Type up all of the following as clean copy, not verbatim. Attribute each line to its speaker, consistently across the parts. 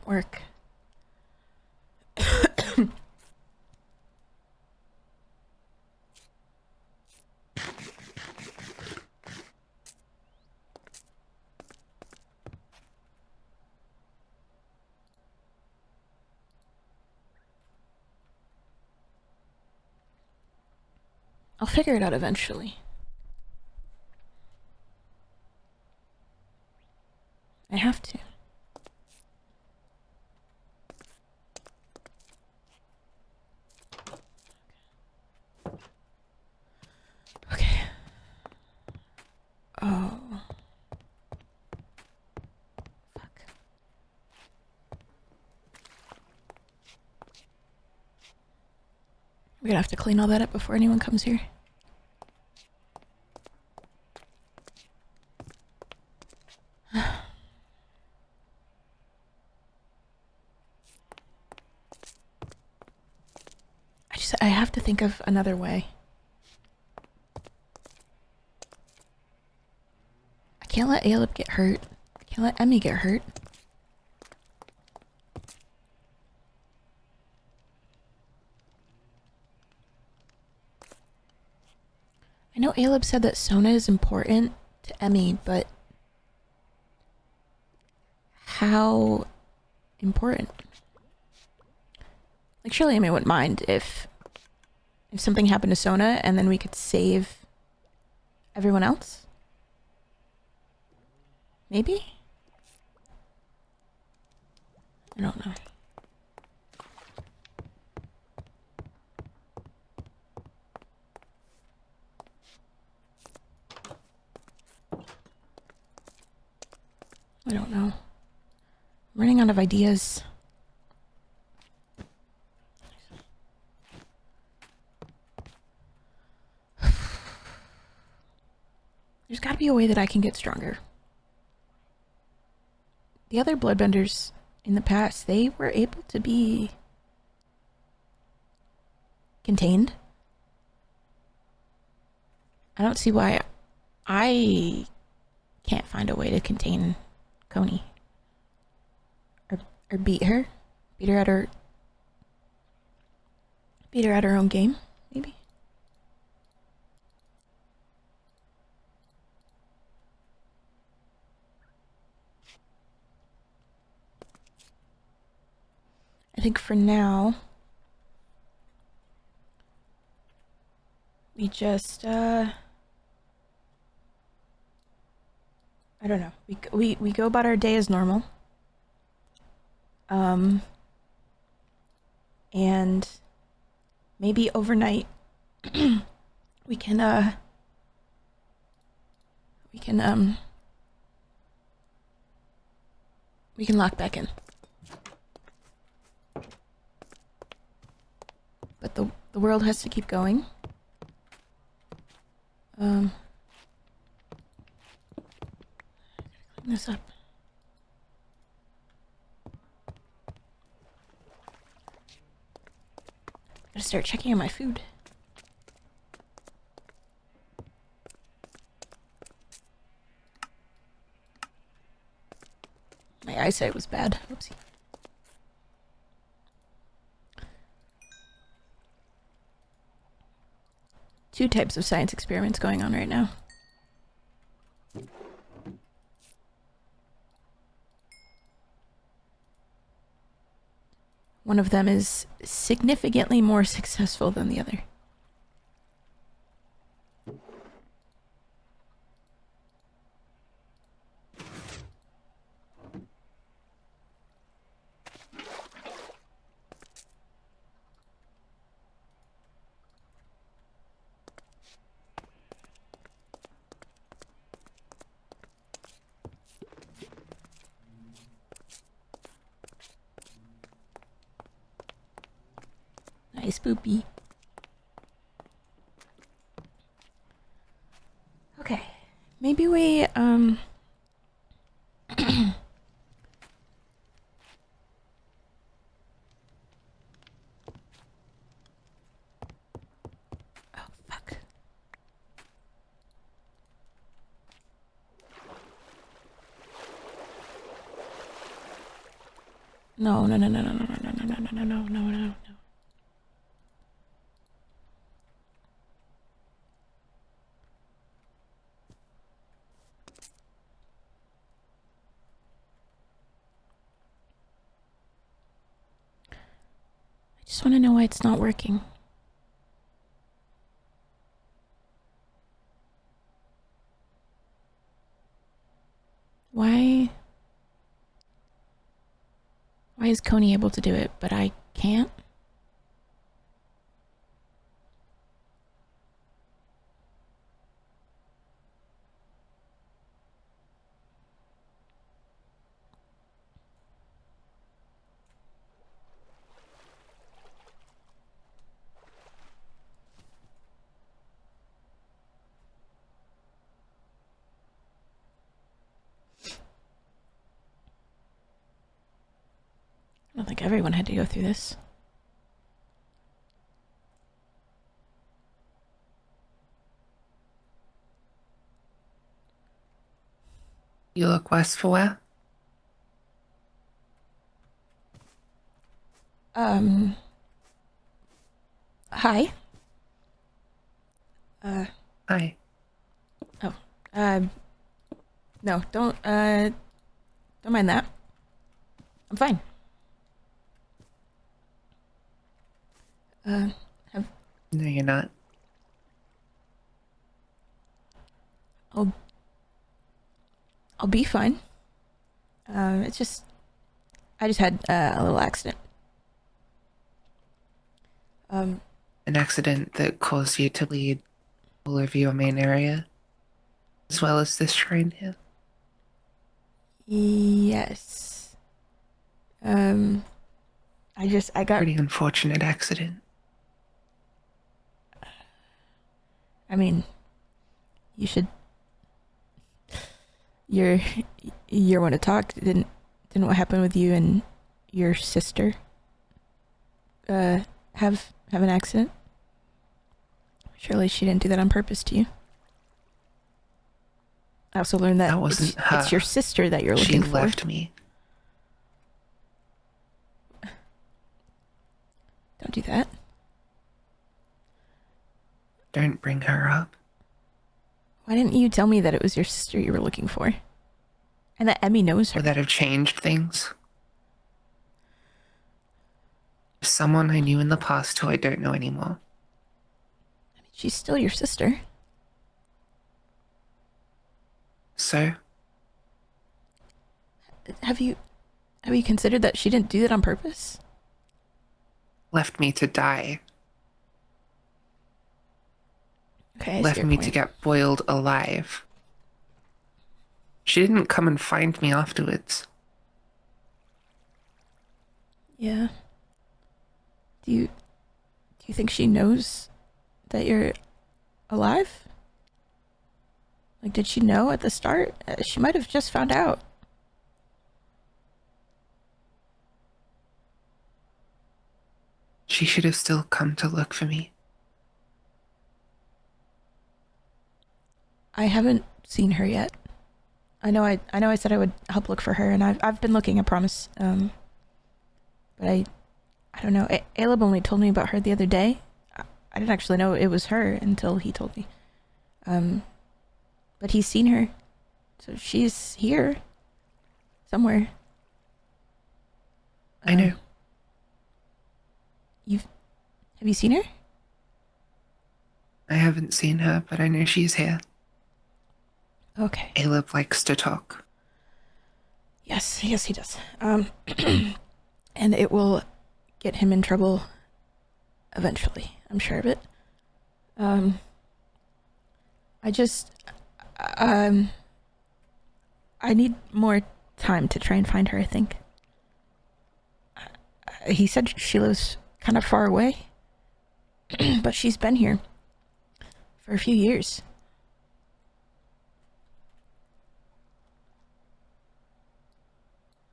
Speaker 1: work. I'll figure it out eventually. I have to. Okay. Oh. Fuck. We're gonna have to clean all that up before anyone comes here. I have to think of another way. I can't let Alab get hurt. I can't let Emmi get hurt. I know Alab said that Sona is important to Emmi, but how important? Like, surely Emmi wouldn't mind if something happened to Sona and then we could save everyone else? Maybe? I don't know. I don't know. I'm running out of ideas. There's gotta be a way that I can get stronger. The other bloodbenders in the past, they were able to be contained. I don't see why I can't find a way to contain Koni. Or beat her. Beat her at her own game, maybe. I think for now, we just, I don't know. We go about our day as normal. And maybe overnight we can lock back in. But the world has to keep going. Clean this up. Gotta start checking on my food. My eyesight was bad. Oopsie. Two types of science experiments going on right now. One of them is significantly more successful than the other. Nice poopy. Okay. Maybe we, oh, fuck. No, no, no, no, no, no, no, no, no, no, no, no, no, no, no. I just want to know why it's not working. Why is Koni able to do it, but I can't? I don't think everyone had to go through this.
Speaker 2: You look worse for wear?
Speaker 1: Hi.
Speaker 2: Hi.
Speaker 1: Oh, no, don't mind that. I'm fine.
Speaker 2: No, you're not.
Speaker 1: I'll be fine. I just had a little accident.
Speaker 2: An accident that caused you to bleed all over your main area, as well as this shrine here.
Speaker 1: Yes. I got.
Speaker 2: Pretty unfortunate accident.
Speaker 1: I mean, you should. You're one to talk. Didn't what happened with you and your sister? Have an accident? Surely she didn't do that on purpose to you. I also learned that
Speaker 2: wasn't her.
Speaker 1: it's your sister that you're looking for.
Speaker 2: She left me.
Speaker 1: Don't do that.
Speaker 2: Don't bring her up.
Speaker 1: Why didn't you tell me that it was your sister you were looking for? And that Emmi knows her.
Speaker 2: Would that have changed things? Someone I knew in the past who I don't know anymore.
Speaker 1: I mean, she's still your sister.
Speaker 2: So?
Speaker 1: Have you considered that she didn't do that on purpose?
Speaker 2: Left me to die.
Speaker 1: Okay,
Speaker 2: Left me to get boiled alive. She didn't come and find me afterwards.
Speaker 1: Yeah. Do you think she knows that you're alive? Like, did she know at the start? She might have just found out.
Speaker 2: She should have still come to look for me.
Speaker 1: I haven't seen her yet. I know I said I would help look for her, and I've been looking, I promise. But I don't know. Alab only told me about her the other day. I didn't actually know it was her until he told me. But he's seen her, so she's here somewhere.
Speaker 2: I know.
Speaker 1: Have you seen her?
Speaker 2: I haven't seen her, but I know she's here.
Speaker 1: Okay.
Speaker 2: Alab likes to talk.
Speaker 1: Yes, he does. And it will get him in trouble eventually. I'm sure of it. I need more time to try and find her, I think. He said she lives kind of far away, but she's been here for a few years.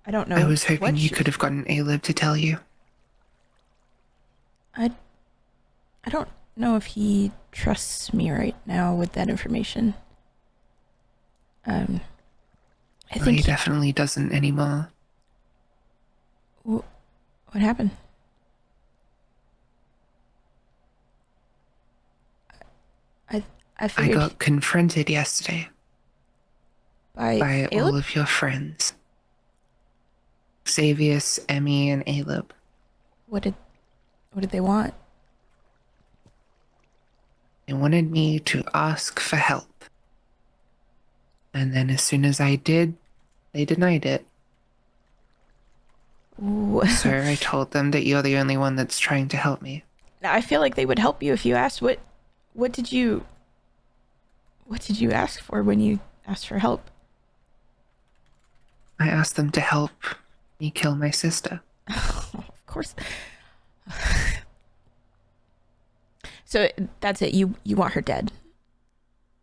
Speaker 1: I don't know.
Speaker 2: I was hoping you could have gotten Alab to tell you.
Speaker 1: I don't know if he trusts me right now with that information. I think
Speaker 2: he definitely doesn't anymore.
Speaker 1: What happened? I
Speaker 2: I
Speaker 1: figured
Speaker 2: got confronted yesterday by all
Speaker 1: Alab?
Speaker 2: of your friends. Xavius, Emmy, and Alab.
Speaker 1: What did they want?
Speaker 2: They wanted me to ask for help. And then as soon as I did, they denied it.
Speaker 1: Ooh.
Speaker 2: So I told them that you're the only one that's trying to help me.
Speaker 1: I feel like they would help you if you asked. What did you ask for when you asked for help?
Speaker 2: I asked them to help me kill my sister.
Speaker 1: Of course. So that's it. You want her dead.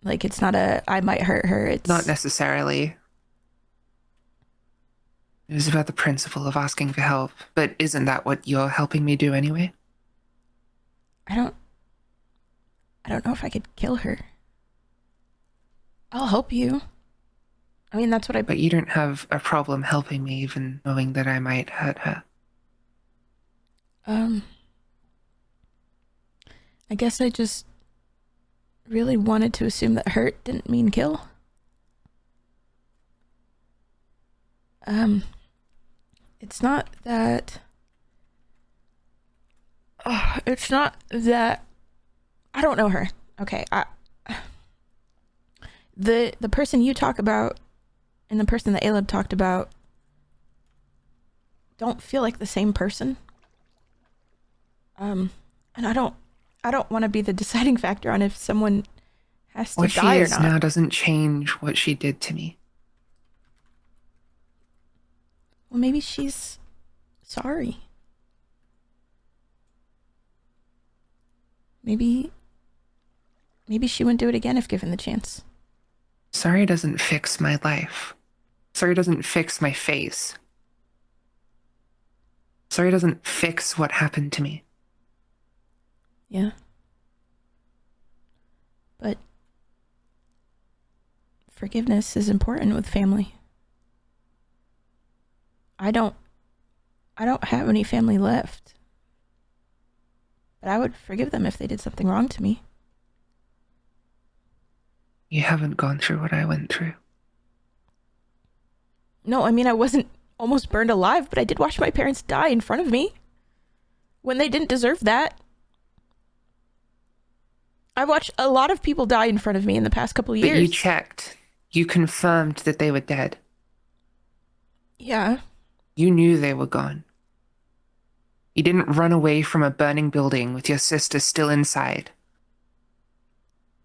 Speaker 1: Like, it's not a I might hurt her. It's
Speaker 2: Not necessarily. It was about the principle of asking for help. But isn't that what you're helping me do anyway?
Speaker 1: I don't know if I could kill her. I'll help you. I mean, that's what I...
Speaker 2: But you don't have a problem helping me even knowing that I might hurt her.
Speaker 1: I guess I just really wanted to assume that hurt didn't mean kill. It's not that... it's not that... I don't know her. Okay, the person you talk about and the person that Alab talked about don't feel like the same person. And I don't want to be the deciding factor on if someone has to
Speaker 2: What she
Speaker 1: die or
Speaker 2: is
Speaker 1: not.
Speaker 2: now doesn't change what she did to me.
Speaker 1: Well, maybe she's sorry. Maybe she wouldn't do it again if given the chance.
Speaker 2: Sorry doesn't fix my life. Sorry doesn't fix my face. Sorry doesn't fix what happened to me.
Speaker 1: Yeah. But forgiveness is important with family. I don't have any family left. But I would forgive them if they did something wrong to me.
Speaker 2: You haven't gone through what I went through.
Speaker 1: No, I mean, I wasn't almost burned alive, but I did watch my parents die in front of me when they didn't deserve that. I watched a lot of people die in front of me in the past couple of years.
Speaker 2: But you checked. You confirmed that they were dead.
Speaker 1: Yeah.
Speaker 2: You knew they were gone. You didn't run away from a burning building with your sister still inside.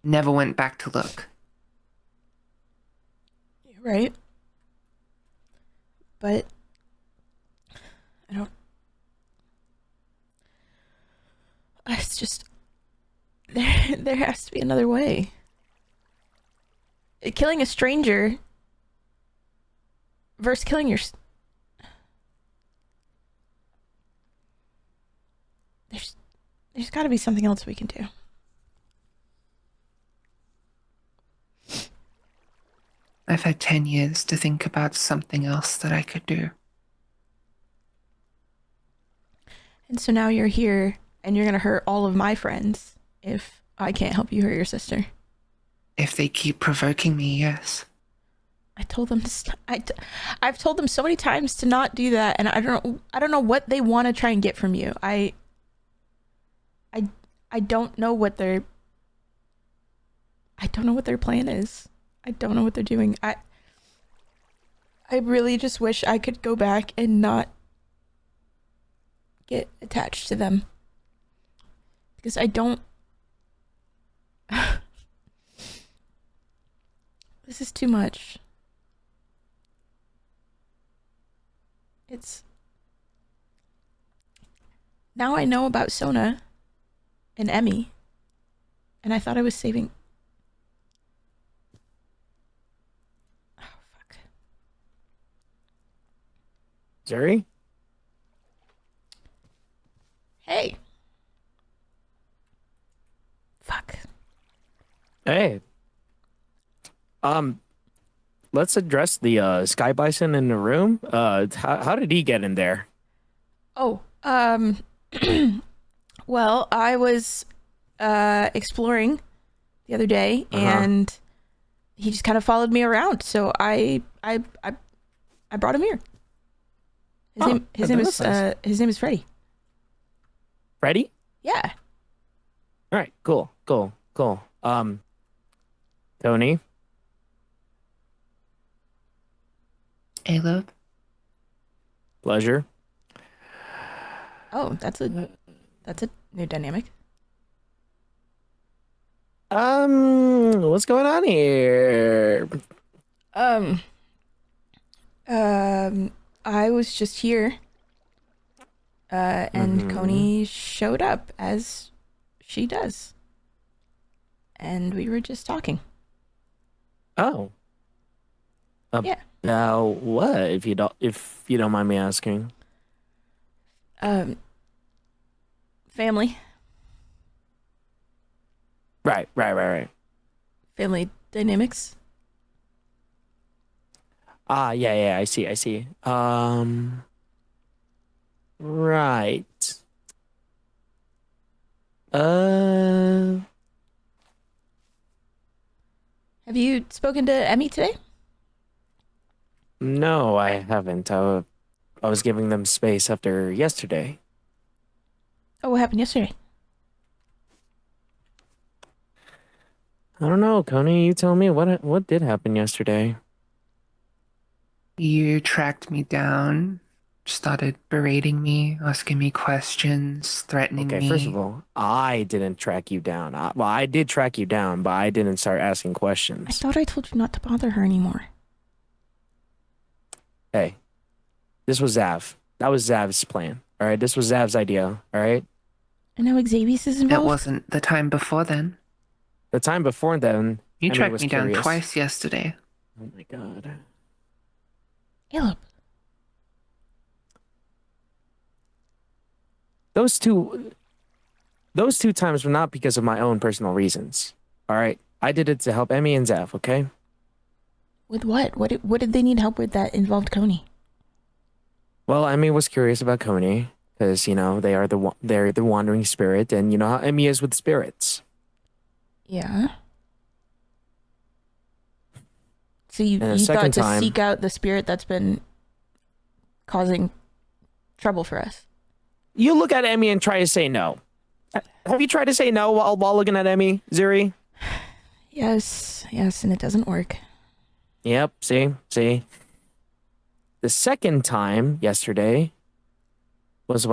Speaker 2: Never went back to look.
Speaker 1: You're right. But I don't... It's just... There has to be another way. Killing a stranger versus killing your... There's got to be something else we can do.
Speaker 2: I've had 10 years to think about something else that I could do.
Speaker 1: And so now you're here, and you're going to hurt all of my friends if I can't help you hurt your sister.
Speaker 2: If they keep provoking me, yes.
Speaker 1: I told them to stop. I've told them so many times to not do that, and I don't know what they want to try and get from you. I don't know what their plan is. I don't know what they're doing. I really just wish I could go back and not get attached to them. Because I don't... This is too much. It's... Now I know about Sona and Emmy, and I thought I was saving... Oh, fuck.
Speaker 3: Zuri?
Speaker 1: Hey. Fuck.
Speaker 3: Hey. Let's address the Sky Bison in the room. How did he get in there?
Speaker 1: Oh, Um, well, I was exploring the other day, and he just kind of followed me around. So I brought him here. His name is Freddy.
Speaker 3: Freddy?
Speaker 1: Yeah.
Speaker 3: All right, cool. Tony,
Speaker 2: Alab?
Speaker 3: pleasure.
Speaker 1: Oh, that's a new dynamic.
Speaker 3: What's going on here?
Speaker 1: Um, I was just here, and Koni showed up as she does, and we were just talking.
Speaker 3: Oh.
Speaker 1: Yeah.
Speaker 3: Now what? If you don't mind me asking.
Speaker 1: Family
Speaker 3: Right.
Speaker 1: family dynamics.
Speaker 3: Yeah, I see. Right.
Speaker 1: Have you spoken to Emmy today?
Speaker 3: No, I haven't. I was giving them space after yesterday.
Speaker 1: Oh, what happened yesterday?
Speaker 3: I don't know, Koni, you tell me what did happen yesterday.
Speaker 2: You tracked me down, started berating me, asking me questions, threatening
Speaker 3: Okay,
Speaker 2: me.
Speaker 3: first of all, I didn't track you down. I did track you down, but I didn't start asking
Speaker 1: I
Speaker 3: questions.
Speaker 1: thought I told you not to bother her anymore.
Speaker 3: Hey, this was Zav. That was Zav's plan. All right, this was Zav's idea. All right.
Speaker 1: And now Xavius is
Speaker 2: It
Speaker 1: involved?
Speaker 2: wasn't the time before then.
Speaker 3: The time before then,
Speaker 2: You
Speaker 3: Emmy
Speaker 2: tracked
Speaker 3: was
Speaker 2: me down
Speaker 3: curious.
Speaker 2: twice yesterday.
Speaker 3: Oh my god.
Speaker 1: Alab.
Speaker 3: Those two times were not because of my own personal reasons. All right, I did it to help Emmy and Zav. Okay.
Speaker 1: With what? What did they need help with that involved Koni?
Speaker 3: Well, Emmy was curious about Koni because they're the wandering spirit, and you know how Emmy is with spirits.
Speaker 1: Yeah. So you
Speaker 3: And the
Speaker 1: thought
Speaker 3: second
Speaker 1: to
Speaker 3: time-
Speaker 1: seek out the spirit that's been causing trouble for us.
Speaker 3: You look at Emmy and try to say no. Have you tried to say no while looking at Emmy, Zuri?
Speaker 1: Yes, and it doesn't work.
Speaker 3: Yep. See. The second time yesterday was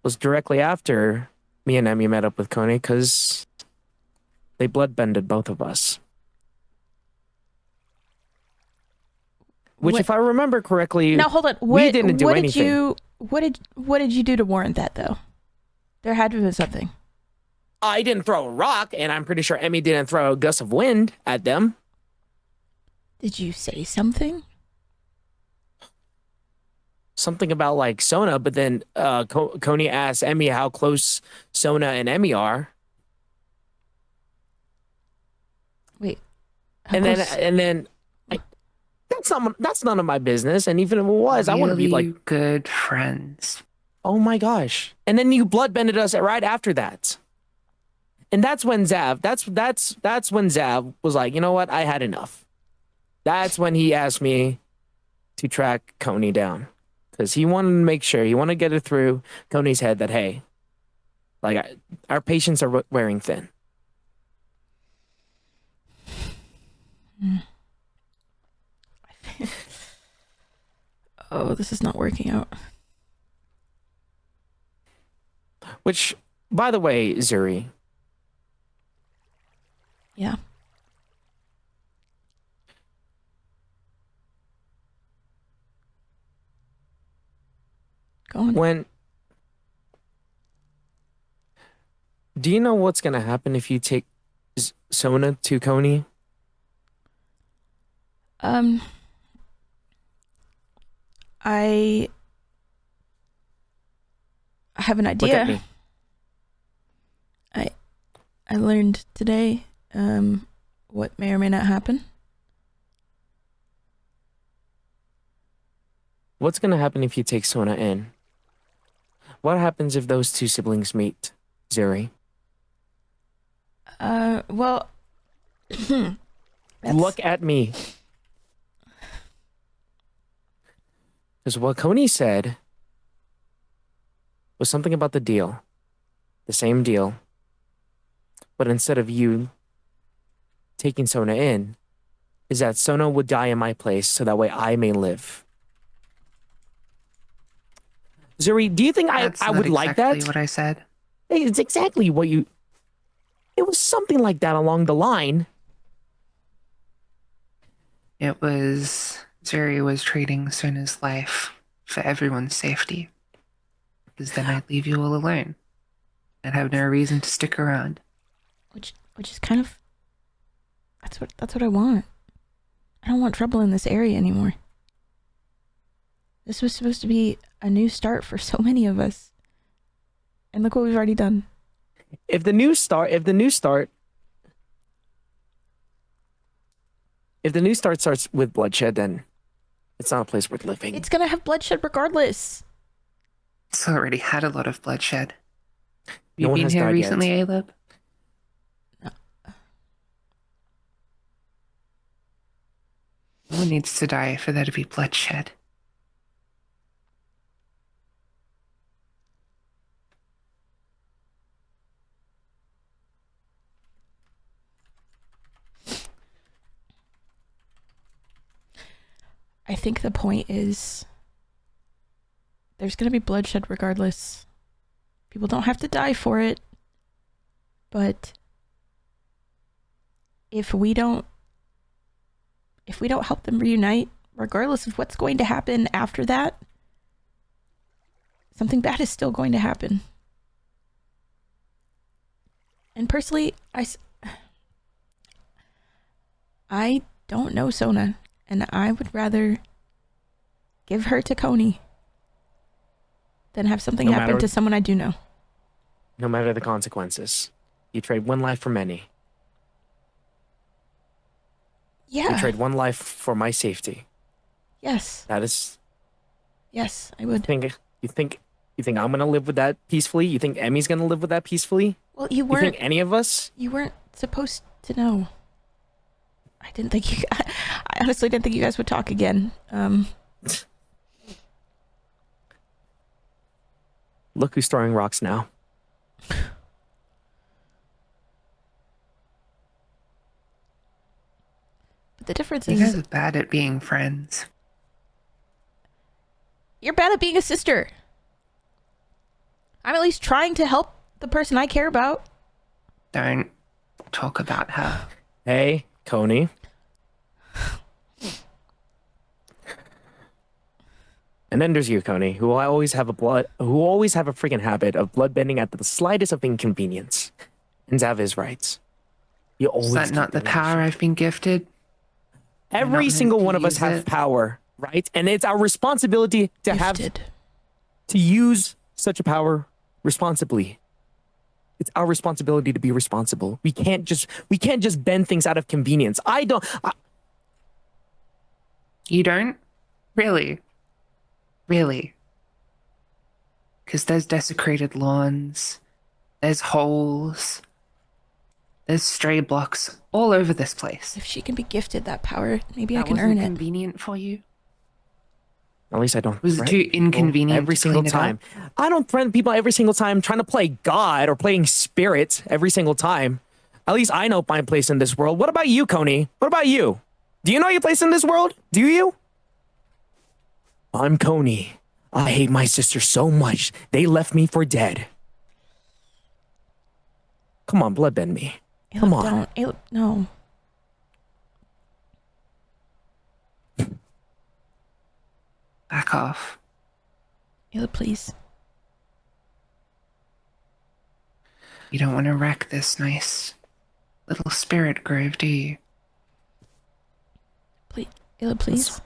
Speaker 3: was directly after me and Emmy met up with Koni because they bloodbended both of us. Which,
Speaker 1: What-
Speaker 3: if I remember correctly,
Speaker 1: Now hold on.
Speaker 3: we didn't do
Speaker 1: what
Speaker 3: anything.
Speaker 1: What did you do to warrant that though? There had to have been something.
Speaker 3: I didn't throw a rock, and I'm pretty sure Emmy didn't throw a gust of wind at them.
Speaker 1: Did you say something?
Speaker 3: Something about like Sona, but then Koni asked Emmy how close Sona and Emmy are.
Speaker 1: Wait. how
Speaker 3: And
Speaker 1: close-
Speaker 3: then that's none of my business. And even if it was, I want to be like,
Speaker 2: Really good friends.
Speaker 3: oh my gosh. And then you bloodbended us right after that. And that's when Zav was like, you know what? I had enough. That's when he asked me to track Koni down. Because he wanted to make sure, he wanted to get it through Koni's head that, hey, like our patients are wearing thin.
Speaker 1: Oh, this is not working out.
Speaker 3: Which, by the way, Zuri,
Speaker 1: Yeah. Go on.
Speaker 3: do you know what's going to happen if you take Sona to Koni?
Speaker 1: I have an
Speaker 3: Look at
Speaker 1: idea.
Speaker 3: me.
Speaker 1: I learned today what may or may not happen.
Speaker 3: What's gonna happen if you take Sona in? What happens if those two siblings meet, Zuri?
Speaker 1: Well, that's-
Speaker 3: Look at me. Because what Koni said was something about the deal. The same deal. But instead of you taking Sona in, is that Sona would die in my place so that way I may live. Zuri, do you think I would like that?
Speaker 2: That's what I said.
Speaker 3: Hey, it's exactly what you... It was something like that along the line.
Speaker 2: It was Zuri was trading Sona's life for everyone's safety. Because then I'd leave you all alone. I'd have no reason to stick around.
Speaker 1: which is kind of that's what I want. I don't want trouble in this area anymore. This was supposed to be a new start for so many of us. And look what we've already done.
Speaker 3: If the new start starts with bloodshed, then it's not a place worth living.
Speaker 1: It's gonna have bloodshed regardless.
Speaker 2: It's already had a lot of bloodshed.
Speaker 3: No
Speaker 2: You
Speaker 3: one
Speaker 2: been
Speaker 3: has
Speaker 2: here
Speaker 3: died
Speaker 2: recently,
Speaker 3: yet.
Speaker 2: Alab? No one needs to die for there to be bloodshed.
Speaker 1: I think the point is there's gonna be bloodshed regardless. People don't have to die for it. But if we don't help them reunite, regardless of what's going to happen after that, something bad is still going to happen. And personally, I don't know Sona, and I would rather give her to Koni than have something
Speaker 3: No
Speaker 1: happen
Speaker 3: matter-
Speaker 1: to someone I do know.
Speaker 3: No matter the consequences. You trade one life for many. You
Speaker 1: Yeah.
Speaker 3: trade one life for my safety.
Speaker 1: Yes.
Speaker 3: That is...
Speaker 1: Yes, I would.
Speaker 3: You think I'm gonna live with that peacefully? You think Emmy's gonna live with that peacefully?
Speaker 1: Well, you
Speaker 3: You
Speaker 1: weren't
Speaker 3: think any of us?
Speaker 1: you weren't supposed to know. I didn't think you I honestly didn't think you guys would talk again.
Speaker 3: Look who's throwing rocks now.
Speaker 1: But the difference
Speaker 2: You guys
Speaker 1: is
Speaker 2: are bad at being friends.
Speaker 1: you're bad at being a sister. I'm at least trying to help the person I care about.
Speaker 2: Don't talk about her.
Speaker 3: Hey, Koni. And then there's you, Koni, who always have a freaking habit of bloodbending at the slightest of inconvenience. And Zav is right. You always
Speaker 2: Is that
Speaker 3: keep
Speaker 2: not the
Speaker 3: doing
Speaker 2: power
Speaker 3: that
Speaker 2: I've been gifted?
Speaker 3: shit.
Speaker 2: not
Speaker 3: Every
Speaker 2: meant
Speaker 3: single
Speaker 2: to
Speaker 3: one of us
Speaker 2: use
Speaker 3: have
Speaker 2: it?
Speaker 3: power, right? And it's our responsibility to
Speaker 1: Gifted.
Speaker 3: to use such a power responsibly. It's our responsibility to be responsible. We can't just bend things out of convenience.
Speaker 2: You don't? Really? Really? Because there's desecrated lawns, there's holes, there's stray blocks all over this place.
Speaker 1: If she can be gifted that power, maybe I
Speaker 2: That
Speaker 1: can
Speaker 2: wasn't
Speaker 1: earn it.
Speaker 2: convenient for you?
Speaker 3: At least I don't.
Speaker 2: Was it
Speaker 3: threaten
Speaker 2: too
Speaker 3: people
Speaker 2: inconvenient
Speaker 3: every
Speaker 2: to
Speaker 3: single
Speaker 2: clean it up?
Speaker 3: time? I don't threaten people every single time trying to play God or playing spirit every single time. At least I know my place in this world. What about you, Koni? What about you? Do you know your place in this world? Do you? I'm Koni. I hate my sister so much. They left me for dead. Come on, bloodbend me. Come on.
Speaker 1: Don't. Aleb, no.
Speaker 2: Back off.
Speaker 1: Aleb, please.
Speaker 2: You don't want to wreck this nice little spirit grove, do you?
Speaker 1: Please. Aleb, please.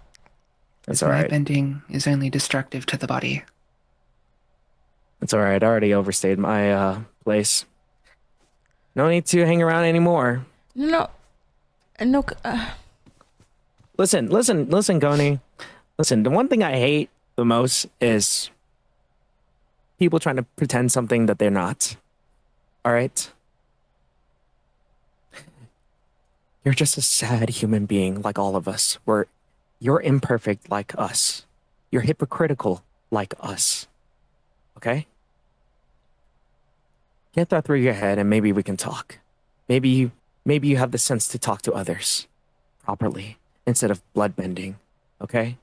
Speaker 3: That's
Speaker 2: My
Speaker 3: all right.
Speaker 2: bending is only destructive to the body.
Speaker 3: That's all right. I already overstayed my place. No need to hang around anymore.
Speaker 1: No. No.
Speaker 3: Listen, Koni. Listen, the one thing I hate the most is people trying to pretend something that they're not. All right? You're just a sad human being like all of us. You're imperfect like us. You're hypocritical like us. Okay? Get that through your head and maybe we can talk. Maybe you have the sense to talk to others properly instead of bloodbending. Okay?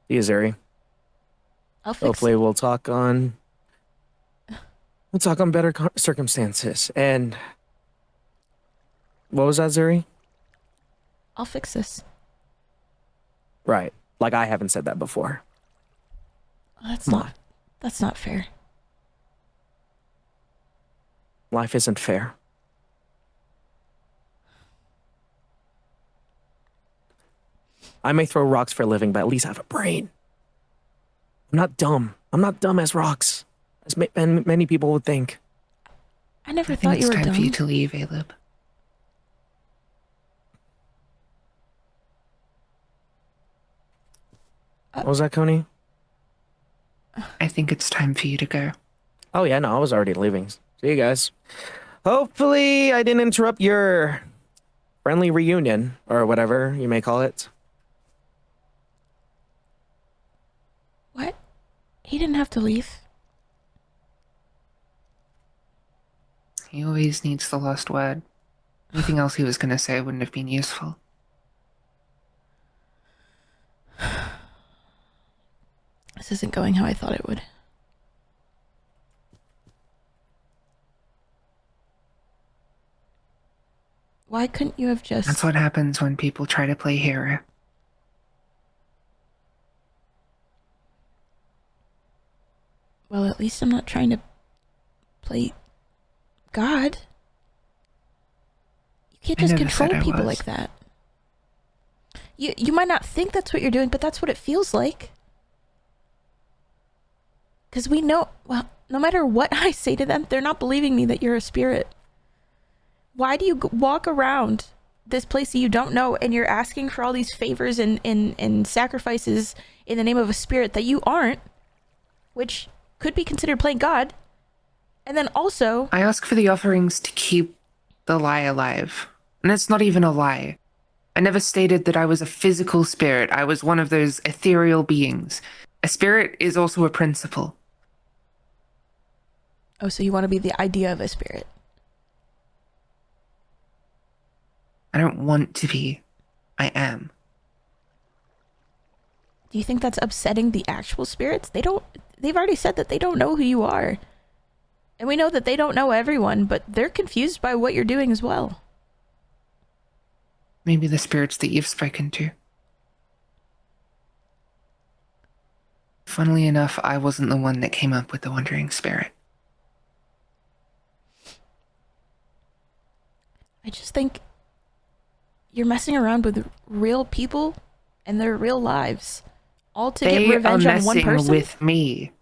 Speaker 3: See you, Zuri.
Speaker 1: I'll fix
Speaker 3: Hopefully
Speaker 1: it.
Speaker 3: we'll talk on better circumstances. And what was that, Zuri?
Speaker 1: I'll fix this.
Speaker 3: Right. Like I haven't said that before.
Speaker 1: That's
Speaker 3: Come
Speaker 1: not
Speaker 3: on.
Speaker 1: that's not fair.
Speaker 3: Life isn't fair. I may throw rocks for a living, but at least I have a brain. I'm not dumb. I'm not dumb as rocks, as many people would think.
Speaker 1: I never
Speaker 2: I think
Speaker 1: thought you
Speaker 2: it's
Speaker 1: were
Speaker 2: time for you
Speaker 1: dumb.
Speaker 2: to leave, Alab.
Speaker 3: What was that, Koni?
Speaker 2: I think it's time for you to go.
Speaker 3: Oh yeah, no, I was already leaving. See you guys. Hopefully I didn't interrupt your friendly reunion, or whatever you may call it.
Speaker 1: What? He didn't have to leave.
Speaker 2: He always needs the last word. Anything else he was going to say wouldn't have been useful.
Speaker 1: This isn't going how I thought it would. Why couldn't you have just...
Speaker 2: That's what happens when people try to play hero.
Speaker 1: Well, at least I'm not trying to play God. You can't
Speaker 2: I
Speaker 1: just
Speaker 2: never
Speaker 1: control
Speaker 2: said I
Speaker 1: people
Speaker 2: was.
Speaker 1: like that. You might not think that's what you're doing, but that's what it feels like. Because we know, well, no matter what I say to them, they're not believing me that you're a spirit. Why do you walk around this place that you don't know and you're asking for all these favors and sacrifices in the name of a spirit that you aren't, which could be considered playing God? And then also...
Speaker 2: I ask for the offerings to keep the lie alive. And it's not even a lie. I never stated that I was a physical spirit. I was one of those ethereal beings. A spirit is also a principle.
Speaker 1: Oh, so you want to be the idea of a spirit?
Speaker 2: I don't want to be. I am.
Speaker 1: Do you think that's upsetting the actual spirits? They've already said that they don't know who you are. And we know that they don't know everyone, but they're confused by what you're doing as well.
Speaker 2: Maybe the spirits that you've spoken to. Funnily enough, I wasn't the one that came up with the wandering spirit.
Speaker 1: I just think you're messing around with real people and their real lives, all to get revenge on one
Speaker 2: They are
Speaker 1: person.
Speaker 2: messing with me.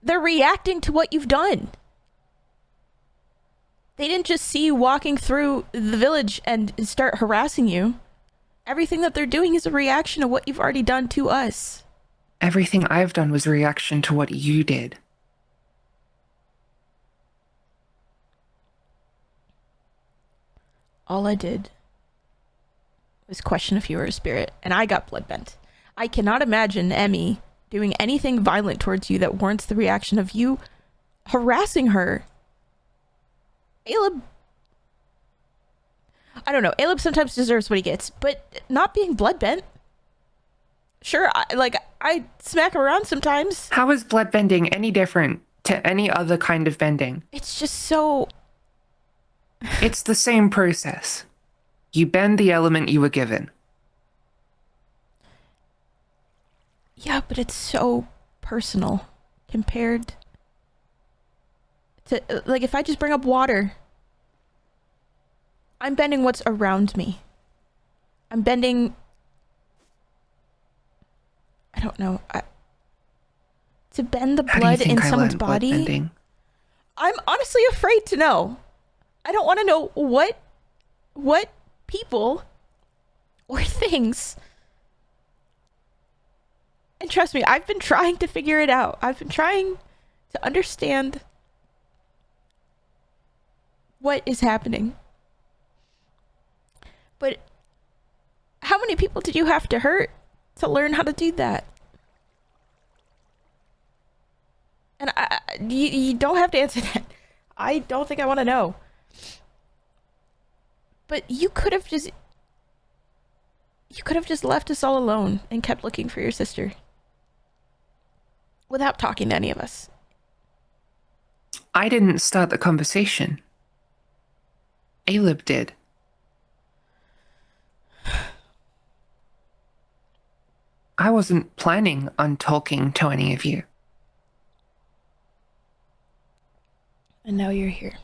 Speaker 1: They're reacting to what you've done. They didn't just see you walking through the village and start harassing you. Everything that they're doing is a reaction to what you've already done to us.
Speaker 2: Everything I've done was a reaction to what you did.
Speaker 1: All I did was question if you were a spirit, and I got bloodbent. I cannot imagine Emmi doing anything violent towards you that warrants the reaction of you harassing her. Alab, I don't know, Alab sometimes deserves what he gets, but not being bloodbent. Sure, I smack him around sometimes.
Speaker 2: How is blood bending any different to any other kind of bending?
Speaker 1: It's just so...
Speaker 2: It's the same process. You bend the element you were given.
Speaker 1: Yeah, but it's so personal compared to, like, if I just bring up water, I'm bending what's around me. I'm bending, I don't know, to bend the
Speaker 2: How do you
Speaker 1: blood
Speaker 2: think
Speaker 1: in
Speaker 2: I
Speaker 1: someone's
Speaker 2: learned
Speaker 1: body.
Speaker 2: bloodbending?
Speaker 1: I'm honestly afraid to know. I don't want to know what people or things. And trust me, I've been trying to figure it out. I've been trying to understand what is happening. But how many people did you have to hurt to learn how to do that? And you don't have to answer that. I don't think I want to know. But you could have just left us all alone and kept looking for your sister without talking to any of us.
Speaker 2: I didn't start the conversation. Alab did. I wasn't planning on talking to any of you.
Speaker 1: And now you're here.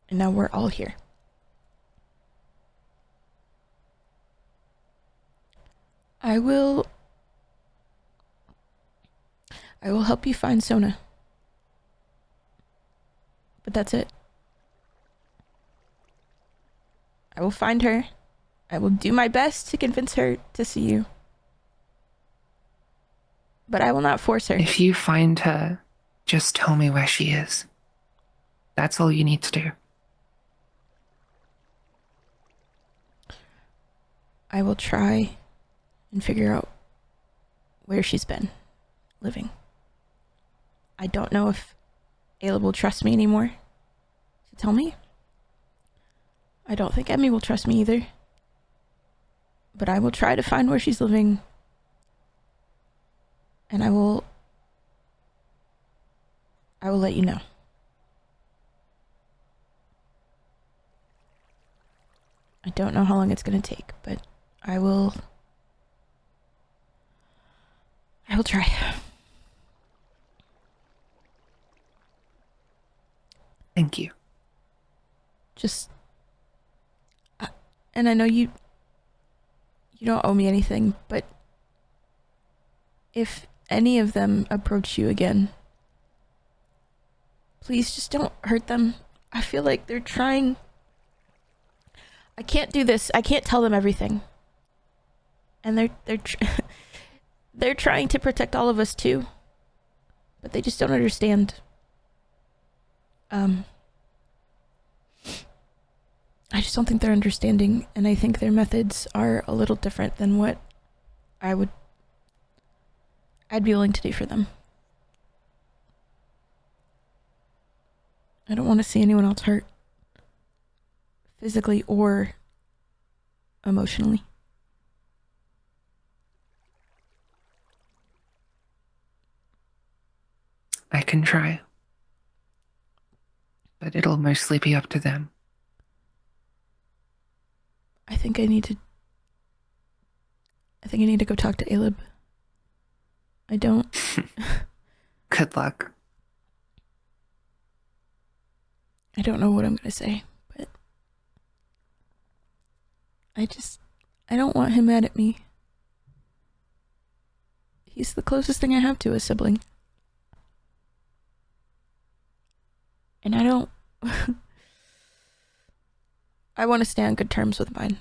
Speaker 1: And now we're all here. I will help you find Sona. But that's it. I will find her. I will do my best to convince her to see you. But I will not force her.
Speaker 2: If you find her, just tell me where she is. That's all you need to do.
Speaker 1: I will try and figure out where she's been living. I don't know if Alab will trust me anymore to tell me. I don't think Emmi will trust me either. But I will try to find where she's living. And I will let you know. I don't know how long it's going to take, but I will try.
Speaker 2: Thank you.
Speaker 1: Just and I know you don't owe me anything, but if any of them approach you again, please just don't hurt them. I feel like they're trying. I can't do this. I can't tell them everything. And they're trying to protect all of us too. But they just don't understand. I just don't think they're understanding, and I think their methods are a little different than what I'd be willing to do for them. I don't want to see anyone else hurt, physically or emotionally.
Speaker 2: I can try. But it'll mostly be up to them.
Speaker 1: I think I need to go talk to Alab. I don't.
Speaker 2: Good luck.
Speaker 1: I don't know what I'm going to say, but I don't want him mad at me. He's the closest thing I have to a sibling. And I don't... I want to stay on good terms with mine.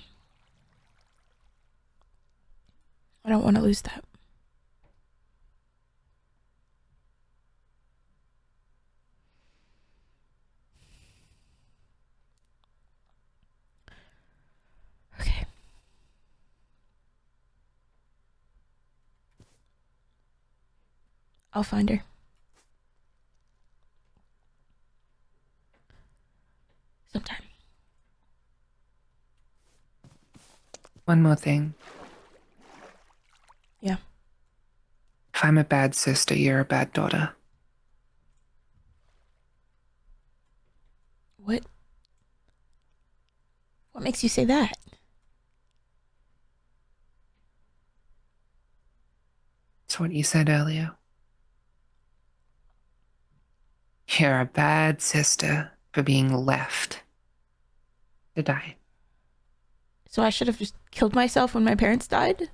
Speaker 1: I don't want to lose that. Okay. I'll find her. Sometime.
Speaker 2: One more thing.
Speaker 1: Yeah.
Speaker 2: If I'm a bad sister, you're a bad daughter.
Speaker 1: What makes you say that?
Speaker 2: It's what you said earlier. You're a bad sister for being left to die.
Speaker 1: So I should have just killed myself when my parents died?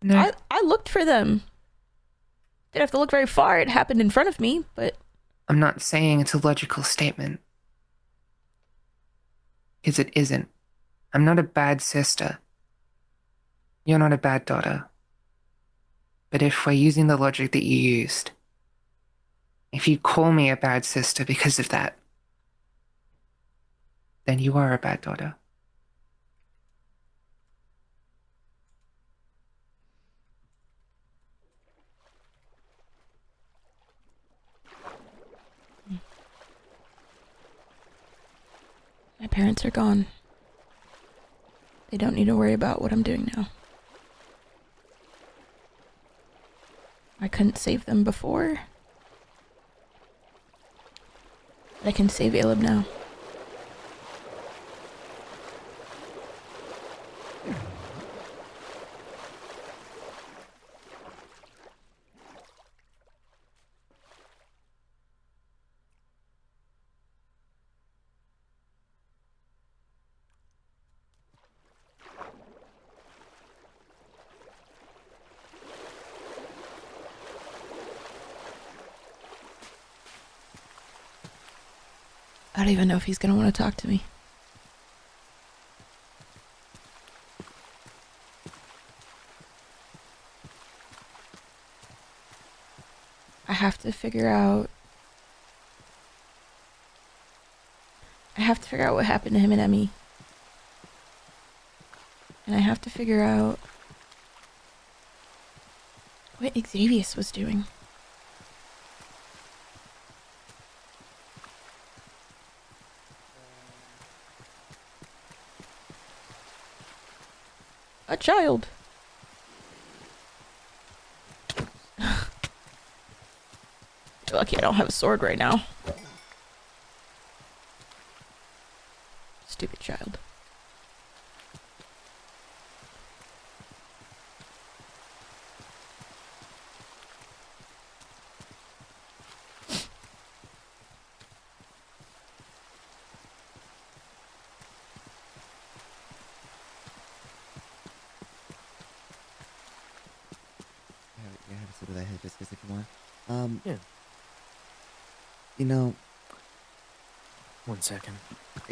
Speaker 2: No.
Speaker 1: I looked for them. Didn't have to look very far. It happened in front of me, but
Speaker 2: I'm not saying it's a logical statement. Because it isn't. I'm not a bad sister. You're not a bad daughter. But if we're using the logic that you used, if you call me a bad sister because of that, then you are a bad daughter.
Speaker 1: My parents are gone. They don't need to worry about what I'm doing now. I couldn't save them before. But I can save Alab now. I don't even know if he's gonna want to talk to me. I have to figure out what happened to him and Emmy. And I have to figure out what Xavier was doing. A child. You're lucky I don't have a sword right now. Stupid child.
Speaker 4: Yeah, have a sip of that hibiscus if you want.
Speaker 3: Yeah.
Speaker 4: You know,
Speaker 3: 1 second.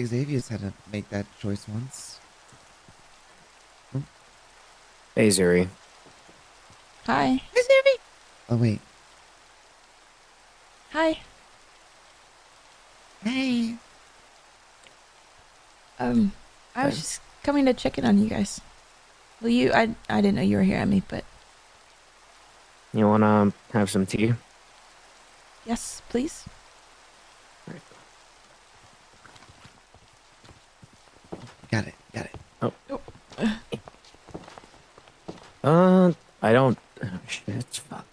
Speaker 4: Xavier's had to make that choice once.
Speaker 3: Hey, Zuri.
Speaker 1: Hi.
Speaker 4: Oh, wait.
Speaker 1: Hi.
Speaker 4: Hey!
Speaker 1: I was just coming to check in on you guys. Well, I didn't know you were here, Emmy, but
Speaker 3: You wanna have some tea?
Speaker 1: yes, please.
Speaker 4: Got it, got it.
Speaker 3: I don't. Oh, shit. Fuck.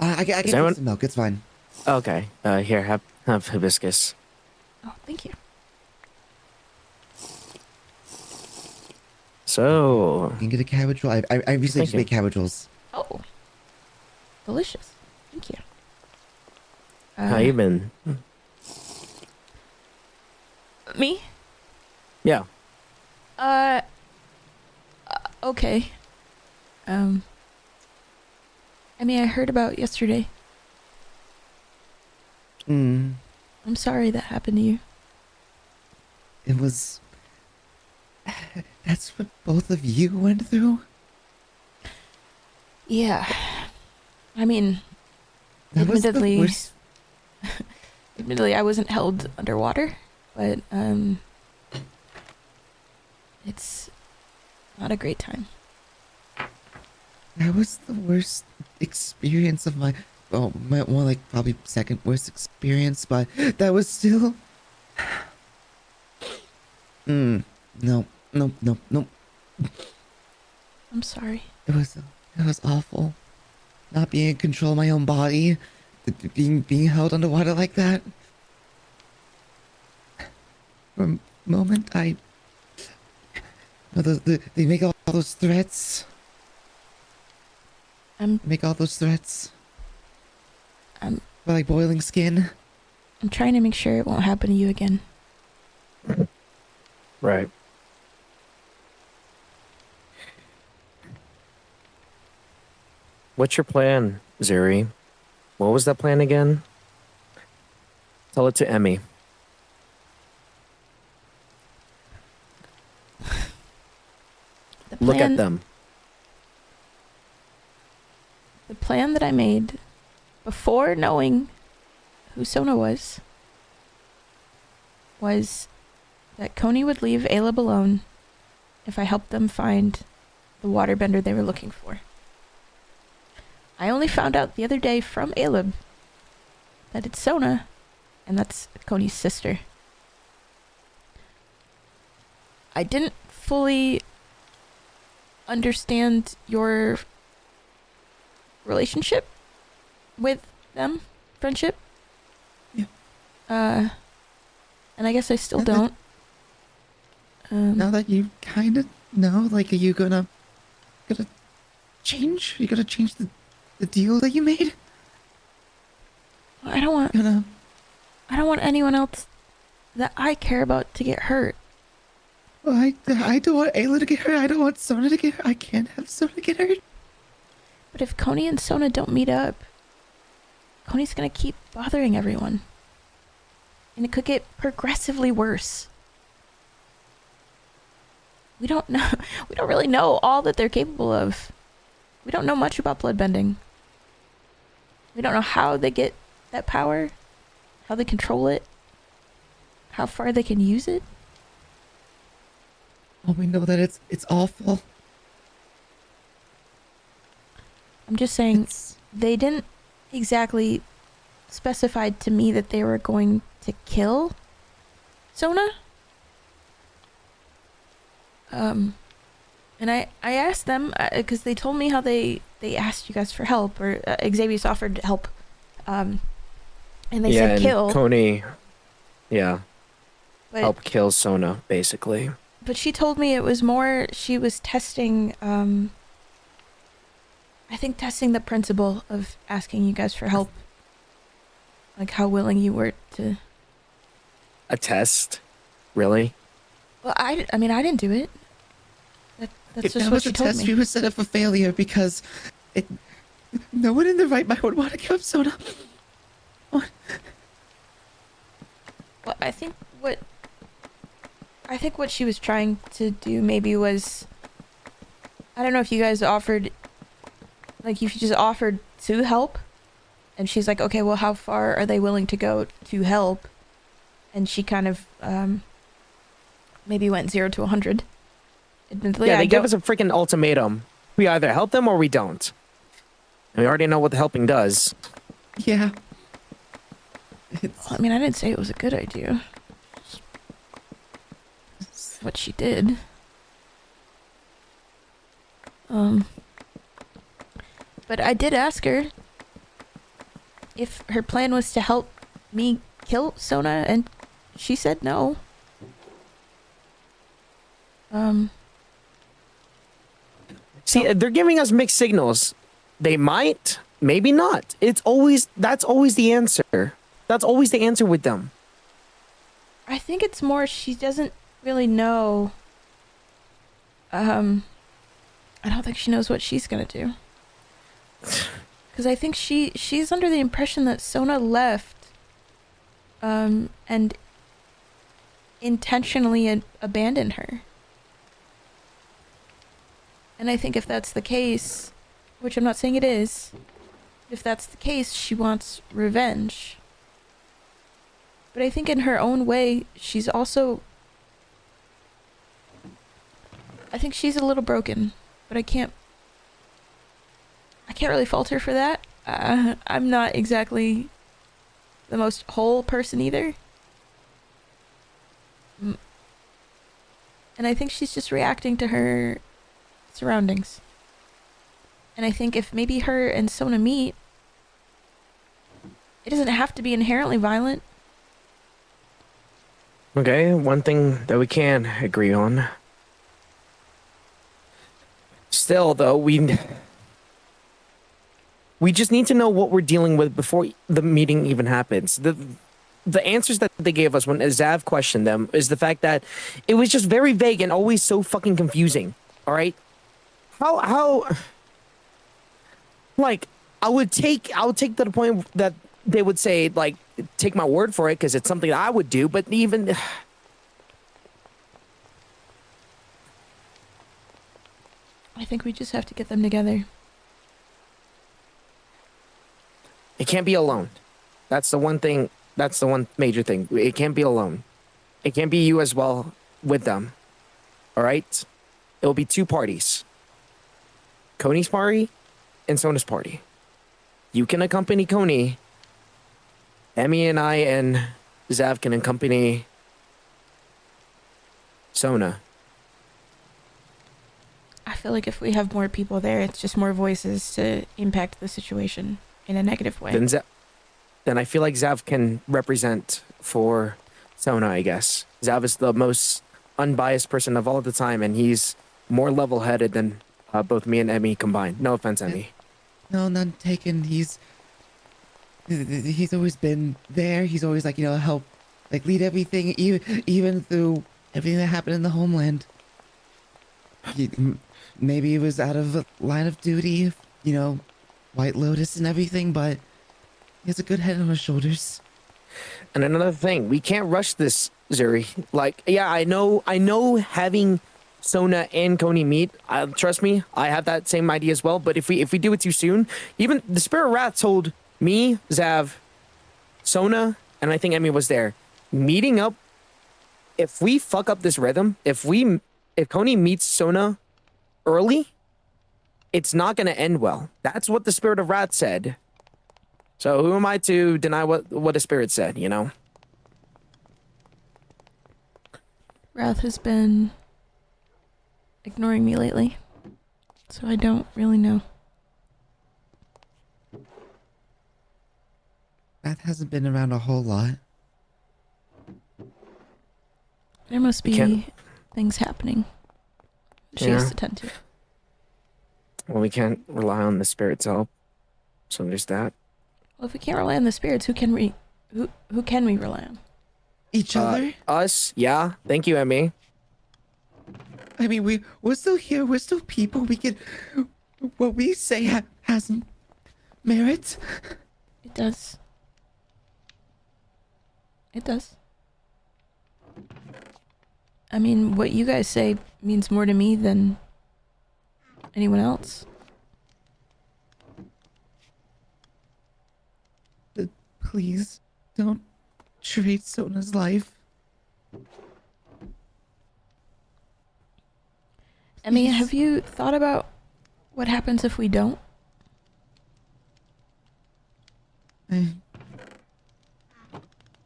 Speaker 4: I can
Speaker 3: anyone-
Speaker 4: take some milk, it's fine.
Speaker 3: Okay. Here, have hibiscus.
Speaker 1: Oh, thank you.
Speaker 3: So,
Speaker 4: You can get a cabbage roll. I recently
Speaker 3: Thank
Speaker 4: just
Speaker 3: you.
Speaker 4: made cabbage rolls.
Speaker 1: Oh, delicious. Thank you.
Speaker 3: how you been?
Speaker 1: Me?
Speaker 3: Yeah.
Speaker 1: Okay. I mean, I heard about yesterday.
Speaker 4: Mm,
Speaker 1: I'm sorry that happened to you.
Speaker 4: it was... That's what both of you went through?
Speaker 1: Yeah. I mean,
Speaker 4: That was the
Speaker 1: admittedly,
Speaker 4: worst...
Speaker 1: admittedly, I wasn't held underwater, but it's not a great time.
Speaker 4: That was the worst experience of my... Well, more like probably second worst experience, but that was still... No, no, no, no.
Speaker 1: I'm sorry.
Speaker 4: It was awful. Not being in control of my own body. Being held underwater like that. For a moment, they make all those threats. Make all those threats.
Speaker 1: I'm
Speaker 4: For like boiling skin.
Speaker 1: I'm trying to make sure it won't happen to you again.
Speaker 3: Right. What's your plan, Zuri? What was that plan again? Tell it to Emmy. Look at them.
Speaker 1: The plan that I made before knowing who Sona was that Koni would leave Alab alone if I helped them find the waterbender they were looking for. I only found out the other day from Alab that it's Sona, and that's Koni's sister. I didn't fully understand your relationship with them, friendship.
Speaker 4: Yeah.
Speaker 1: And I guess I still don't.
Speaker 4: Now that you kind of know, like, are you gonna change? Are you gonna change the deal that you made?
Speaker 1: I don't want anyone else that I care about to get hurt.
Speaker 4: Well, I don't want Ayla to get hurt. I don't want Sona to get hurt. I can't have Sona get hurt.
Speaker 1: But if Koni and Sona don't meet up, Koni's gonna keep bothering everyone. And it could get progressively worse. We don't really know all that they're capable of. We don't know much about bloodbending. We don't know how they get that power, how they control it, how far they can use it.
Speaker 4: Well, we know that it's awful.
Speaker 1: I'm just saying, they didn't exactly specify to me that they were going to kill Sona. And I asked them, because they told me how they asked you guys for help, or Xavier's offered help. And they said kill.
Speaker 3: Koni, yeah,
Speaker 1: but,
Speaker 3: help kill Sona, basically.
Speaker 1: But she told me it was more, she was testing, I think testing the principle of asking you guys for help. Like how willing you were to...
Speaker 3: A test? Really?
Speaker 1: Well, I mean, I didn't do it. That's just what she told me.
Speaker 4: That was a test we were set up for failure because no one in their right mind would want to give up Sona.
Speaker 1: Well, I think what she was trying to do maybe was, I don't know if you guys offered, like if you just offered to help, and she's like, okay, well, how far are they willing to go to help? And she kind of maybe went 0 to 100. Admittedly,
Speaker 3: yeah, they gave us a freaking ultimatum. We either help them or we don't. And we already know what the helping does.
Speaker 4: Yeah.
Speaker 1: Well, I mean, I didn't say it was a good idea. It's what she did. But I did ask her if her plan was to help me kill Sona, and she said no.
Speaker 3: See, they're giving us mixed signals. They might, maybe not. That's always the answer. That's always the answer with them.
Speaker 1: I think it's more she doesn't really know. I don't think she knows what she's gonna do. Because I think she's under the impression that Sona left, and intentionally abandoned her. And I think if that's the case, which I'm not saying it is, if that's the case, she wants revenge. But I think in her own way, she's also... I think she's a little broken, but I can't really fault her for that. I'm not exactly the most whole person either. And I think she's just reacting to her surroundings. And I think if maybe her and Sona meet, it doesn't have to be inherently violent.
Speaker 3: Okay, one thing that we can agree on. Still, though, we just need to know what we're dealing with before the meeting even happens. The answers that they gave us when Zav questioned them is the fact that it was just very vague and always so fucking confusing. All right, how like I would take to the point that they would say, like, take my word for it because it's something that I would do, but even...
Speaker 1: I think we just have to get them together.
Speaker 3: It can't be alone. That's the one thing. That's the one major thing. It can't be alone. It can't be you as well with them. All right? It will be two parties. Koni's party and Sona's party. You can accompany Koni. Emmy and I and Zav can accompany Sona.
Speaker 1: I feel like if we have more people there, it's just more voices to impact the situation in a negative way.
Speaker 3: Then I feel like Zav can represent for Sona, I guess. Zav is the most unbiased person of all the time, and he's more level-headed than both me and Emmy combined. No offense, Emmy.
Speaker 4: No, none taken. He's always been there. He's always like, help, like lead everything, even through everything that happened in the homeland. Maybe he was out of line of duty, White Lotus and everything, but he has a good head on his shoulders.
Speaker 3: And another thing, we can't rush this, Zuri. Like, yeah, I know having Sona and Koni meet, trust me, I have that same idea as well, but if we do it too soon, even the Spirit Rat told me, Zav, Sona, and I think Emmy was there, meeting up, if we fuck up this rhythm, if Koni meets Sona early, it's not going to end well. That's what the Spirit of Rat said. So who am I to deny what the Spirit said,
Speaker 1: Wrath has been ignoring me lately, so I don't really know.
Speaker 4: That hasn't been around a whole lot.
Speaker 1: There must be things happening she has to tend to.
Speaker 3: Well, we can't rely on the Spirit's help, so there's that.
Speaker 1: Well, if we can't rely on the spirits, who can we rely on?
Speaker 4: Each other?
Speaker 3: Us, yeah. Thank you, Emmy.
Speaker 4: I mean, we're still here. We're still people. We can... What we say has merit.
Speaker 1: It does. It does. I mean, what you guys say means more to me than anyone else.
Speaker 4: Please, don't trade Sona's life.
Speaker 1: Emmy, have you thought about what happens if we don't?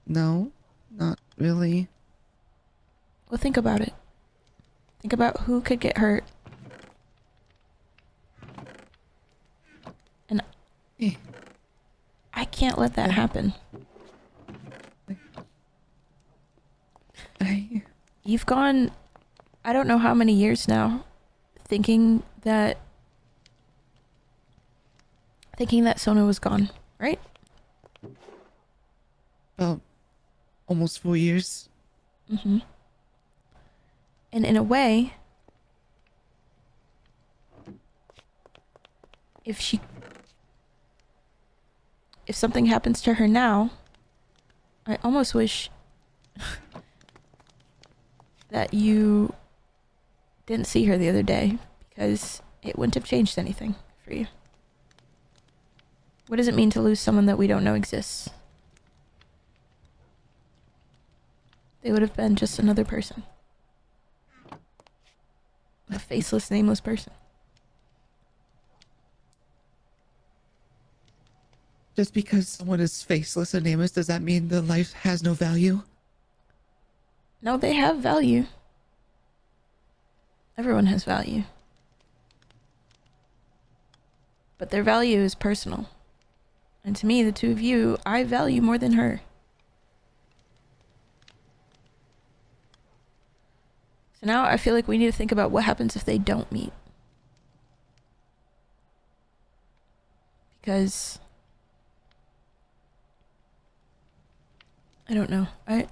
Speaker 4: No, not really.
Speaker 1: Well, think about it. Think about who could get hurt. And I can't let that happen. You've gone, I don't know how many years now, thinking that Sona was gone, right?
Speaker 4: About almost 4 years.
Speaker 1: Mm-hmm. And in a way, if something happens to her now, I almost wish that you didn't see her the other day, because it wouldn't have changed anything for you. What does it mean to lose someone that we don't know exists? They would have been just another person. A faceless, nameless person.
Speaker 4: Just because someone is faceless and nameless, does that mean their life has no value?
Speaker 1: No, they have value. Everyone has value. But their value is personal. And to me, the two of you, I value more than her. So now I feel like we need to think about what happens if they don't meet. Because I don't know. I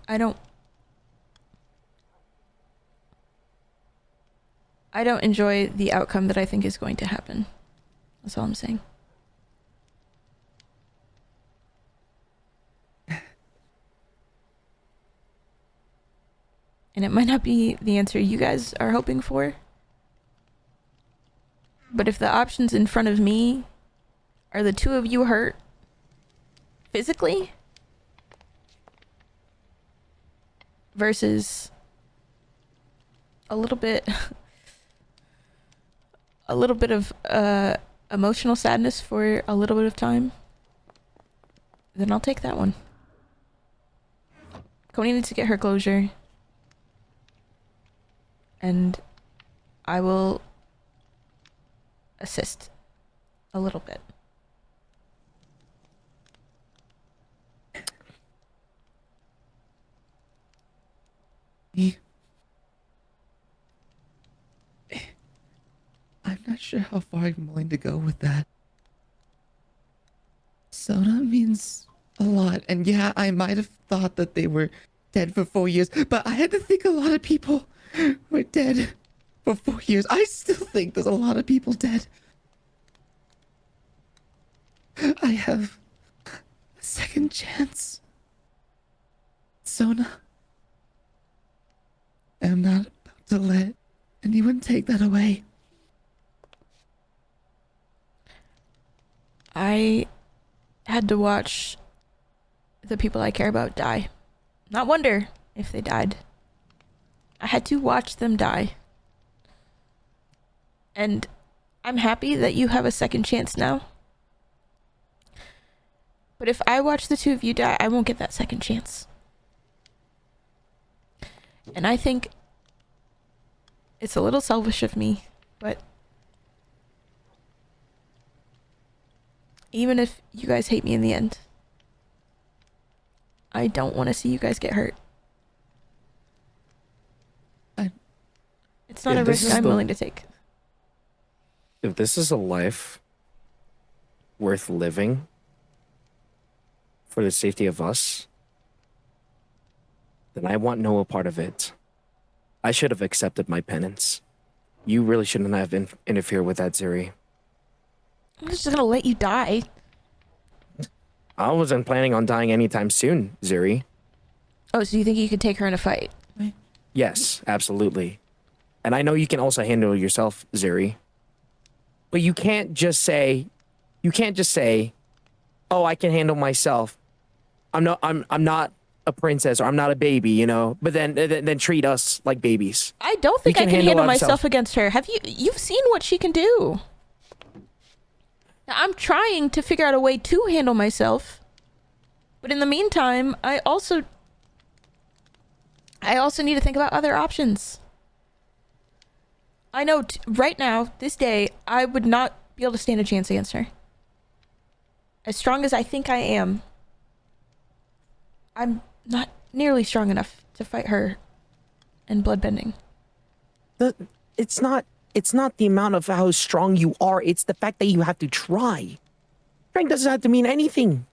Speaker 1: don't enjoy the outcome that I think is going to happen. That's all I'm saying. And it might not be the answer you guys are hoping for. But if the options in front of me are the two of you hurt physically versus a little bit of emotional sadness for a little bit of time, then I'll take that one. Koni needs to get her closure. And I will assist a little bit.
Speaker 4: I'm not sure how far I'm willing to go with that. Sona means a lot, and yeah, I might have thought that they were dead for 4 years, but I had to think a lot of people were dead for 4 years. I still think there's a lot of people dead. I have a second chance. Sona, I'm not about to let anyone take that away.
Speaker 1: I had to watch the people I care about die. Not wonder if they died. I had to watch them die. And I'm happy that you have a second chance now. But if I watch the two of you die, I won't get that second chance. And I think it's a little selfish of me, but even if you guys hate me in the end, I don't want to see you guys get hurt. It's not a risk I'm willing to take.
Speaker 3: If this is a life worth living for the safety of us, then I want no part of it. I should have accepted my penance. You really shouldn't have interfered with that, Zuri.
Speaker 1: I'm just gonna let you die.
Speaker 3: I wasn't planning on dying anytime soon, Zuri.
Speaker 1: Oh, so you think you could take her in a fight?
Speaker 3: Yes, absolutely. And I know you can also handle yourself, Zuri. But you can't just say, oh, I can handle myself. I'm not a princess, or I'm not a baby, you know, but then treat us like babies.
Speaker 1: I don't think I can handle myself against her. You've seen what she can do. Now, I'm trying to figure out a way to handle myself. But in the meantime, I also need to think about other options. I know right now, this day, I would not be able to stand a chance against her. As strong as I think I am, I'm not nearly strong enough to fight her in bloodbending.
Speaker 3: It's not the amount of how strong you are, it's the fact that you have to try. Strength doesn't have to mean anything.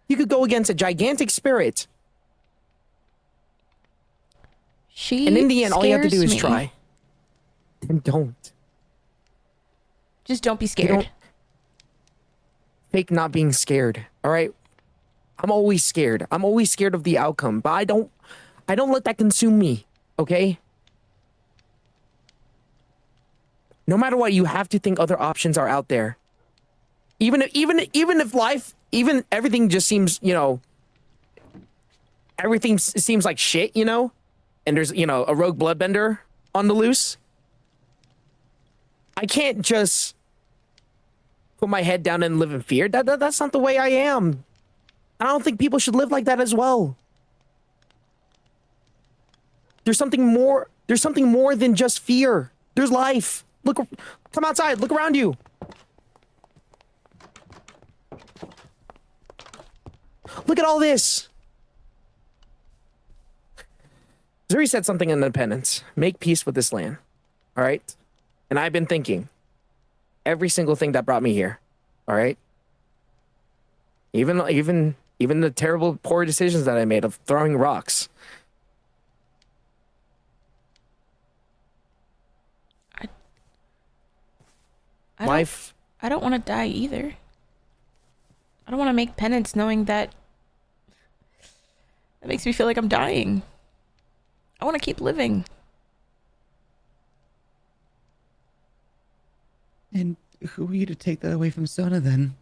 Speaker 3: You could go against a gigantic spirit. And in the end, all you have to do is try. And don't.
Speaker 1: Just don't be scared.
Speaker 3: Fake not being scared, all right? I'm always scared. I'm always scared of the outcome, but I don't let that consume me, okay? No matter what, you have to think other options are out there. Even if life, everything just seems, you know, everything seems like shit, you know? And there's, you know, a rogue bloodbender on the loose. I can't just put my head down and live in fear. That's not the way I am. I don't think people should live like that as well. There's something more than just fear. There's life. Look, come outside. Look around you. Look at all this. Zuri said something in Independence. Make peace with this land. All right? And I've been thinking every single thing that brought me here. All right? Even the terrible, poor decisions that I made of throwing rocks.
Speaker 1: I don't want to die either. I don't want to make penance knowing that makes me feel like I'm dying. I want to keep living.
Speaker 4: And who are you to take that away from Sona then?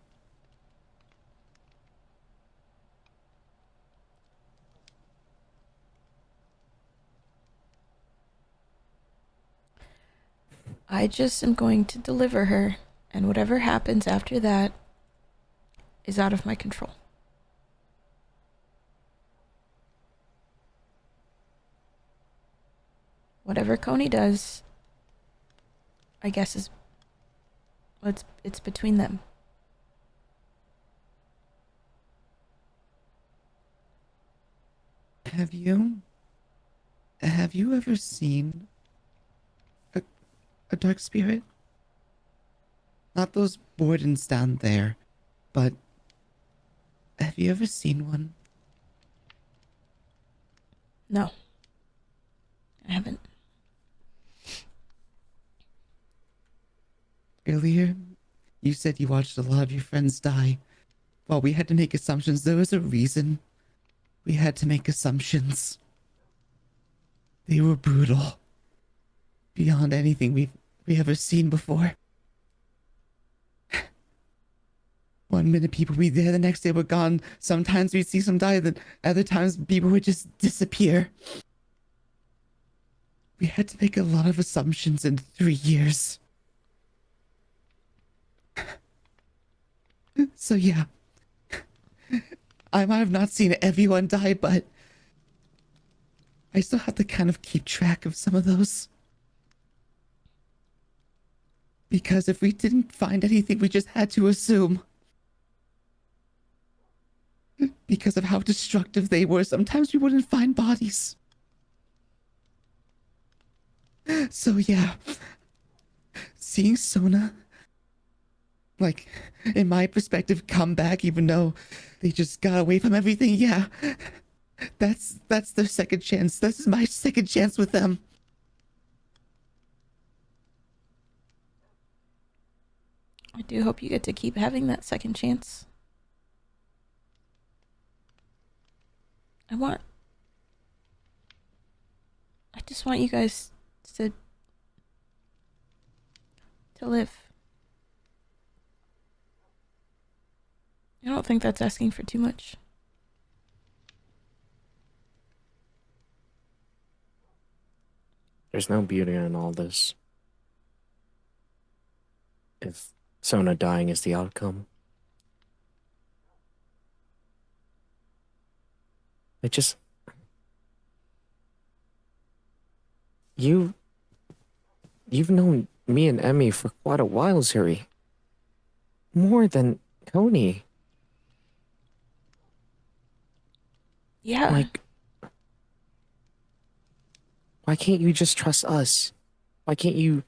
Speaker 1: I just am going to deliver her, and whatever happens after that is out of my control. Whatever Koni does, I guess is it's between them.
Speaker 4: Have you ever seen a dark spirit? Not those wardens down there, but have you ever seen one?
Speaker 1: No, I haven't.
Speaker 4: Earlier, you said you watched a lot of your friends die. While we had to make assumptions, there was a reason we had to make assumptions. They were brutal. Beyond anything we ever seen before. One minute people would be there, the next day we're gone. Sometimes we'd see some die, then other times people would just disappear. We had to make a lot of assumptions in 3 years. So yeah, I might have not seen everyone die, but I still have to kind of keep track of some of those. Because if we didn't find anything, we just had to assume. Because of how destructive they were, sometimes we wouldn't find bodies. So yeah, seeing Sona, like, in my perspective, come back even though they just got away from everything, yeah. That's their second chance. This is my second chance with them.
Speaker 1: I do hope you get to keep having that second chance. I just want you guys to live. I don't think that's asking for too much.
Speaker 3: There's no beauty in all this. If Sona dying is the outcome. It just... You've known me and Emmi for quite a while, Zuri. More than Koni.
Speaker 1: Yeah.
Speaker 3: Like, why can't you just trust us? Why can't you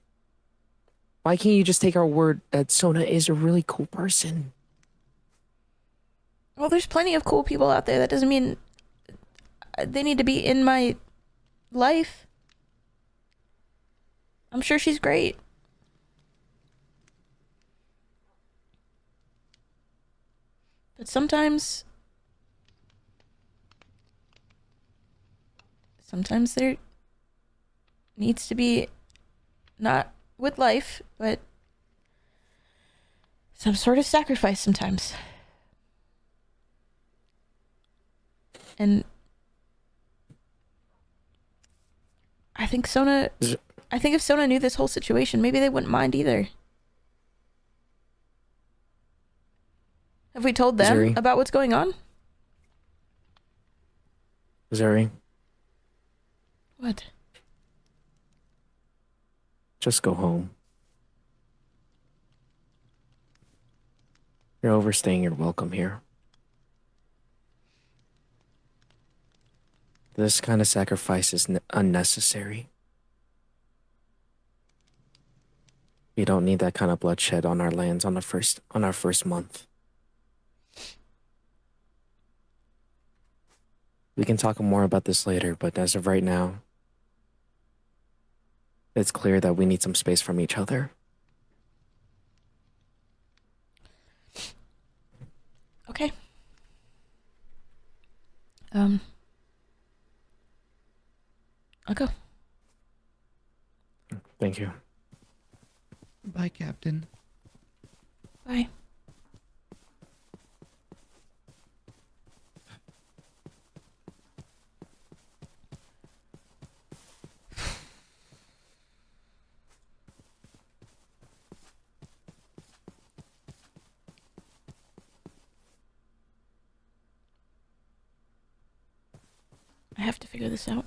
Speaker 3: just take our word that Sona is a really cool person?
Speaker 1: Well, there's plenty of cool people out there. That doesn't mean they need to be in my life. I'm sure she's great. But sometimes there needs to be, not with life, but some sort of sacrifice sometimes. And I think if Sona knew this whole situation, maybe they wouldn't mind either. Have we told them
Speaker 3: Zuri?
Speaker 1: about what's going on?
Speaker 3: Zuri,
Speaker 1: What?
Speaker 3: just go home. You're overstaying your welcome here. This kind of sacrifice is unnecessary. We don't need that kind of bloodshed on our lands on our first month. We can talk more about this later, but as of right now, it's clear that we need some space from each other.
Speaker 1: Okay. I'll go.
Speaker 3: Thank you.
Speaker 4: Bye, Captain.
Speaker 1: Bye. I have to figure this out.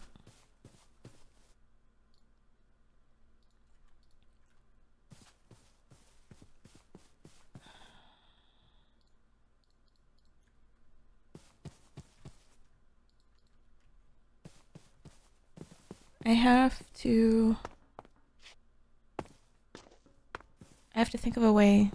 Speaker 1: I have to think of a way.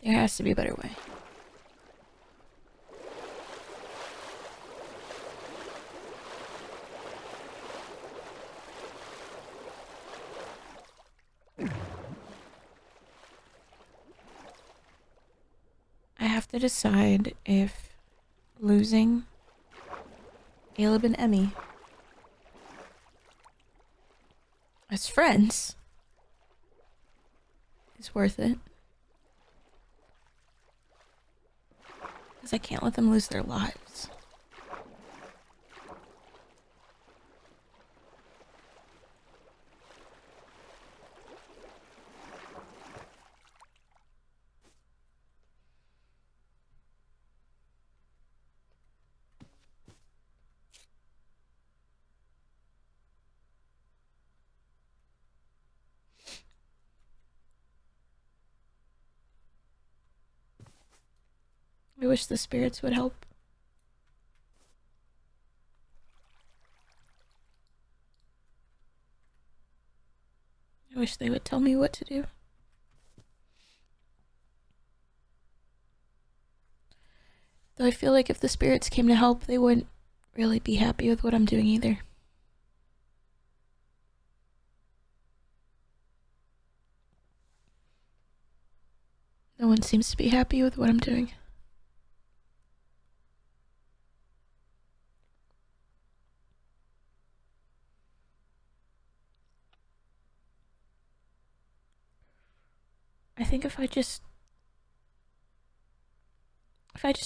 Speaker 1: There has to be a better way. I have to decide if losing Alab and Emmi as friends is worth it. Because I can't let them lose their lives. I wish the spirits would help. I wish they would tell me what to do. Though I feel like if the spirits came to help, they wouldn't really be happy with what I'm doing either. No one seems to be happy with what I'm doing. I think if I just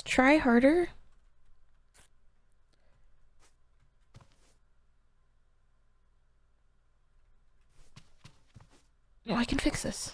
Speaker 1: try harder, I can fix this.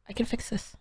Speaker 1: I can fix this.